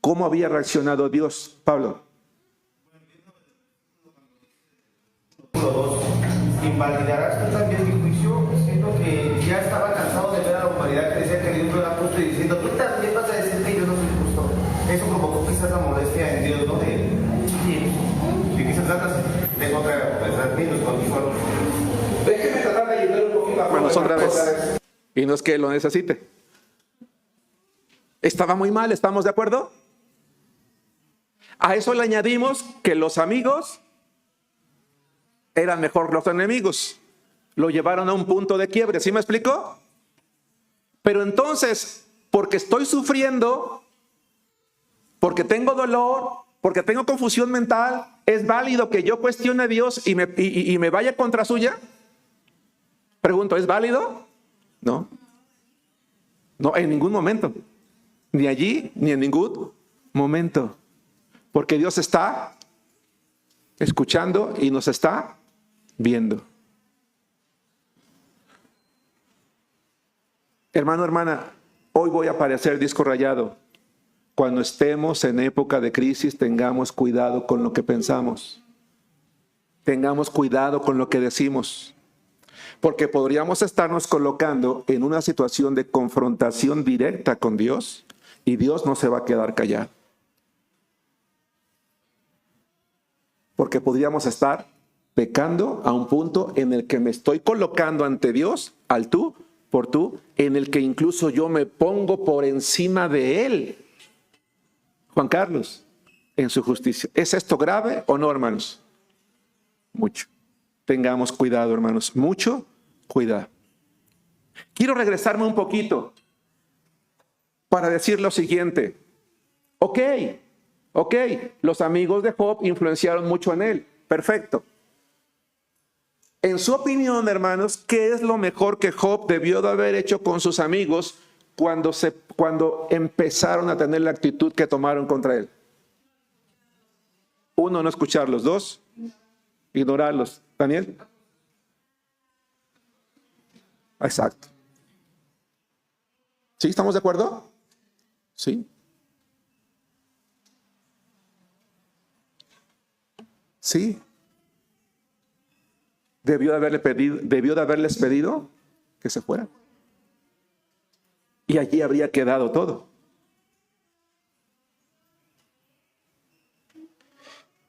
¿cómo había reaccionado Dios, Pablo? ¿Invalidarás tú también mi juicio? Siento que ya estaba cansado de ver a la humanidad que decía que Dios no era justo y diciendo, tú también vas a decir que yo no soy justo. Eso provocó quizás la molestia en Dios, ¿no? De quizás tratas de contra niños contigo. Déjeme tratar de ayudar un poquito a hermanos otra vez. Y no es que lo necesite. Estaba muy mal, ¿estamos de acuerdo? A eso le añadimos que los amigos eran mejor los enemigos. Lo llevaron a un punto de quiebre, ¿sí me explico? Pero entonces, porque estoy sufriendo, porque tengo dolor, porque tengo confusión mental, ¿es válido que yo cuestione a Dios y me vaya contra suya? Pregunto, ¿es válido? No. No, en ningún momento. Ni allí, ni en ningún momento. Porque Dios está escuchando y nos está viendo. Hermano, hermana, hoy voy a parecer disco rayado. Cuando estemos en época de crisis, tengamos cuidado con lo que pensamos. Tengamos cuidado con lo que decimos. Porque podríamos estarnos colocando en una situación de confrontación directa con Dios y Dios no se va a quedar callado. Porque podríamos estar pecando a un punto en el que me estoy colocando ante Dios, al tú por tú, en el que incluso yo me pongo por encima de Él. Juan Carlos, en su justicia. ¿Es esto grave o no, hermanos? Mucho. Tengamos cuidado, hermanos. Mucho cuidado. Quiero regresarme un poquito para decir lo siguiente. Ok, los amigos de Job influenciaron mucho en él. Perfecto. En su opinión, hermanos, ¿qué es lo mejor que Job debió de haber hecho con sus amigos cuando empezaron a tener la actitud que tomaron contra él? 1, no escucharlos. 2, ignorarlos. ¿Daniel? Exacto. ¿Sí? ¿Estamos de acuerdo? Sí. Sí. Debió de haberles pedido que se fueran. Y allí habría quedado todo.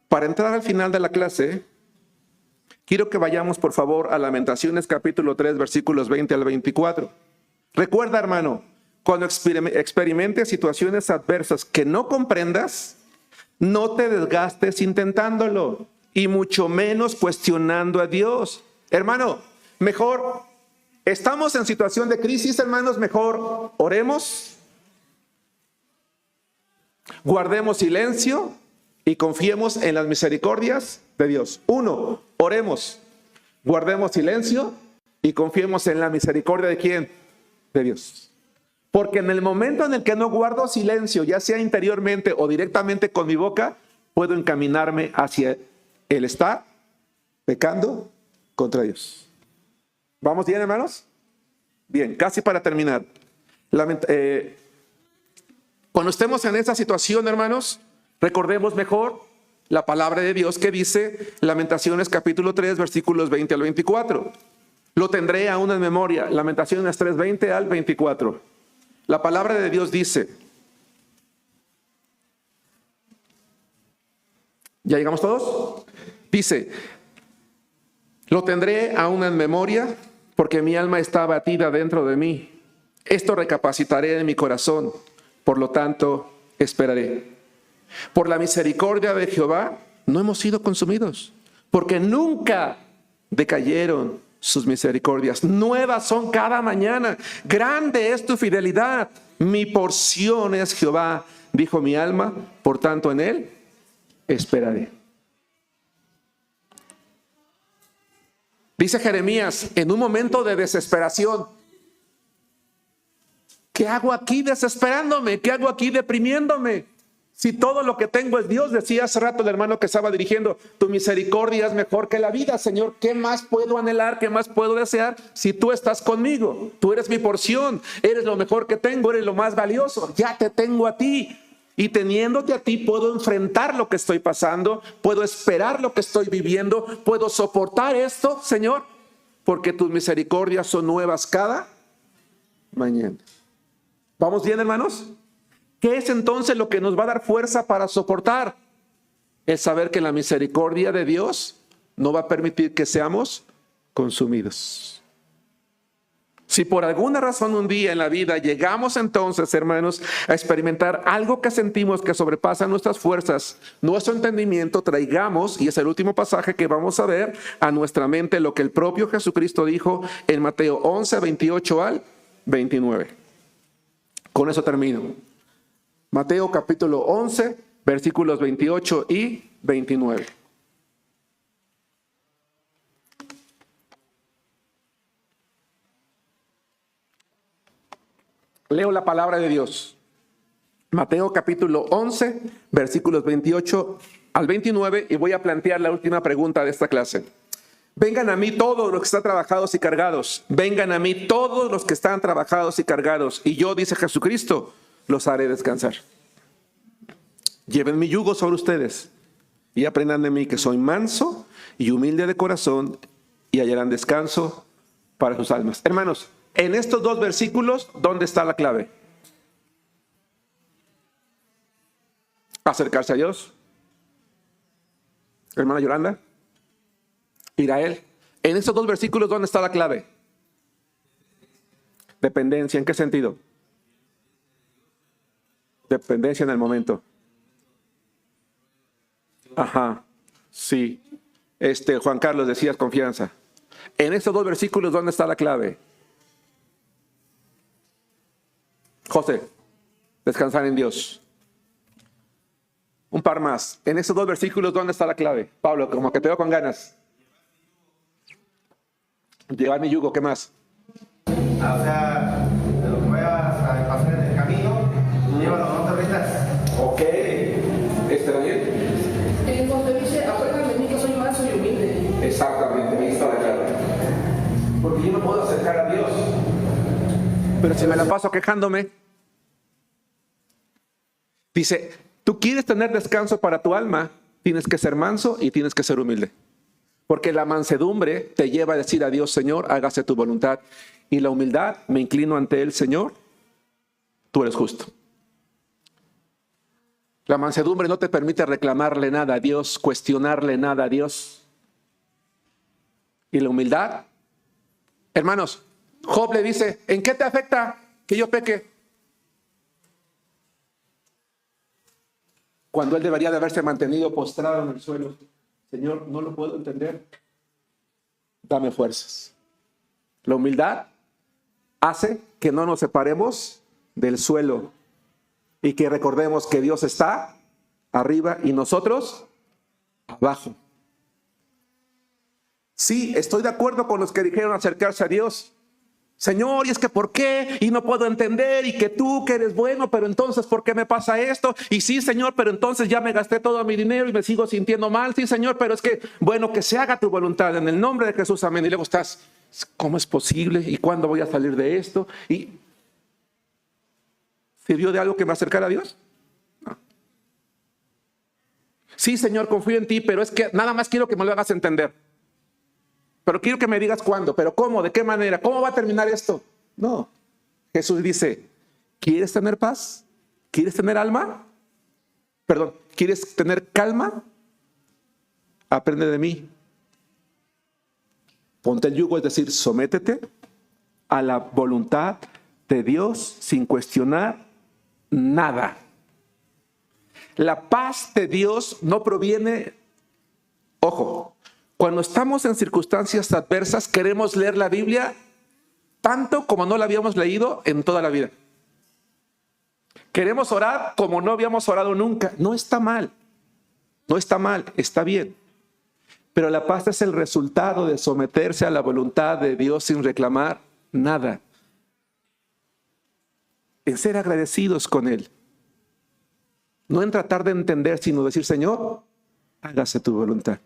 Para entrar al final de la clase, quiero que vayamos por favor a Lamentaciones capítulo 3, versículos 20 al 24. Recuerda, hermano, cuando experimentes situaciones adversas que no comprendas, no te desgastes intentándolo y mucho menos cuestionando a Dios. Hermano, mejor, estamos en situación de crisis, hermanos, mejor oremos, guardemos silencio y confiemos en las misericordias de Dios. 1, oremos, guardemos silencio y confiemos en la misericordia ¿de quién? De Dios. Porque en el momento en el que no guardo silencio, ya sea interiormente o directamente con mi boca, puedo encaminarme hacia el estar pecando contra Dios. ¿Vamos bien, hermanos? Bien, casi para terminar. Cuando estemos en esta situación, hermanos, recordemos mejor la palabra de Dios que dice Lamentaciones capítulo 3, versículos 20 al 24. Lo tendré aún en memoria. Lamentaciones 3, 20 al 24. La palabra de Dios dice, ¿ya llegamos todos? Dice, lo tendré aún en memoria porque mi alma está abatida dentro de mí. Esto recapacitaré en mi corazón, por lo tanto esperaré. Por la misericordia de Jehová no hemos sido consumidos, porque nunca decayeron sus misericordias. Nuevas son cada mañana. Grande es tu fidelidad. Mi porción es Jehová, dijo mi alma, por tanto en él esperaré. Dice Jeremías, en un momento de desesperación, ¿qué hago aquí desesperándome? ¿Qué hago aquí deprimiéndome? Si todo lo que tengo es Dios, decía hace rato el hermano que estaba dirigiendo, tu misericordia es mejor que la vida, Señor. ¿Qué más puedo anhelar? ¿Qué más puedo desear si tú estás conmigo? Tú eres mi porción, eres lo mejor que tengo, eres lo más valioso. Ya te tengo a ti. Y teniéndote a ti puedo enfrentar lo que estoy pasando, puedo esperar lo que estoy viviendo, puedo soportar esto, Señor, porque tus misericordias son nuevas cada mañana. ¿Vamos bien, hermanos? ¿Qué es entonces lo que nos va a dar fuerza para soportar? El saber que la misericordia de Dios no va a permitir que seamos consumidos. Si por alguna razón un día en la vida llegamos entonces, hermanos, a experimentar algo que sentimos que sobrepasa nuestras fuerzas, nuestro entendimiento, traigamos, y es el último pasaje que vamos a ver, a nuestra mente lo que el propio Jesucristo dijo en Mateo 11, 28 al 29. Con eso termino. Mateo capítulo 11, versículos 28 y 29. Leo la palabra de Dios. Mateo capítulo 11, versículos 28 al 29, y voy a plantear la última pregunta de esta clase. Vengan a mí todos los que están trabajados y cargados. Vengan a mí todos los que están trabajados y cargados. Y yo, dice Jesucristo, los haré descansar. Lleven mi yugo sobre ustedes y aprendan de mí, que soy manso y humilde de corazón, y hallarán descanso para sus almas. Hermanos, en estos dos versículos, ¿dónde está la clave? Acercarse a Dios. Hermana Yolanda, ir a Él. En estos dos versículos, ¿dónde está la clave? Dependencia. ¿En qué sentido? Dependencia en el momento. Ajá, sí. Juan Carlos, decías confianza. En estos dos versículos, ¿dónde está la clave? José, descansar en Dios. Un par más. En estos dos versículos, ¿dónde está la clave? Pablo, como que te veo con ganas. Llevar mi yugo, ¿qué más? O sea, de lo que vayas a pasar en el camino, llévalo, no te rindas. Ok. Daniel. En donde dice, aprendan de mí que soy manso y humilde. Exactamente, ahí está la clave. Porque yo no puedo acercar a Dios. Pero si me la paso quejándome. Dice, tú quieres tener descanso para tu alma, tienes que ser manso y tienes que ser humilde. Porque la mansedumbre te lleva a decir a Dios, Señor, hágase tu voluntad. Y la humildad, me inclino ante Él, Señor, tú eres justo. La mansedumbre no te permite reclamarle nada a Dios, cuestionarle nada a Dios. Y la humildad, hermanos, Job le dice, ¿en qué te afecta que yo peque? Cuando él debería de haberse mantenido postrado en el suelo. Señor, no lo puedo entender. Dame fuerzas. La humildad hace que no nos separemos del suelo y que recordemos que Dios está arriba y nosotros abajo. Sí, estoy de acuerdo con los que dijeron acercarse a Dios. Señor, y es que ¿por qué? Y no puedo entender, y que tú que eres bueno, pero entonces ¿por qué me pasa esto? Y sí, Señor, pero entonces ya me gasté todo mi dinero y me sigo sintiendo mal. Sí, Señor, pero es que, bueno, que se haga tu voluntad en el nombre de Jesús, amén. Y luego estás, ¿cómo es posible? ¿Y cuándo voy a salir de esto? ¿Y sirvió de algo que me acercara a Dios? No. Sí, Señor, confío en ti, pero es que nada más quiero que me lo hagas entender. Pero quiero que me digas cuándo, pero cómo, de qué manera, cómo va a terminar esto. No. Jesús dice, ¿quieres tener paz? ¿Quieres tener alma? Perdón, ¿quieres tener calma? Aprende de mí. Ponte el yugo, es decir, sométete a la voluntad de Dios sin cuestionar nada. La paz de Dios no proviene, ojo, cuando estamos en circunstancias adversas, queremos leer la Biblia tanto como no la habíamos leído en toda la vida. Queremos orar como no habíamos orado nunca. No está mal. No está mal, está bien. Pero la paz es el resultado de someterse a la voluntad de Dios sin reclamar nada. En ser agradecidos con Él. No en tratar de entender, sino decir, Señor, hágase tu voluntad.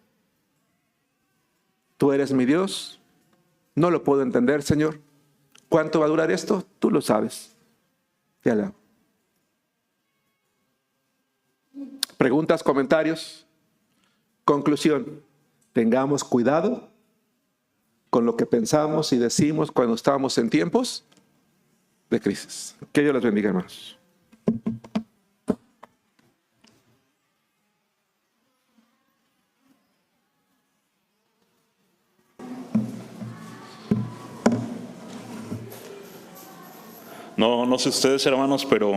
Tú eres mi Dios, no lo puedo entender, Señor. ¿Cuánto va a durar esto? Tú lo sabes. Te alabo. Preguntas, comentarios. Conclusión. Tengamos cuidado con lo que pensamos y decimos cuando estamos en tiempos de crisis. Que Dios les bendiga, hermanos. No sé ustedes, hermanos, pero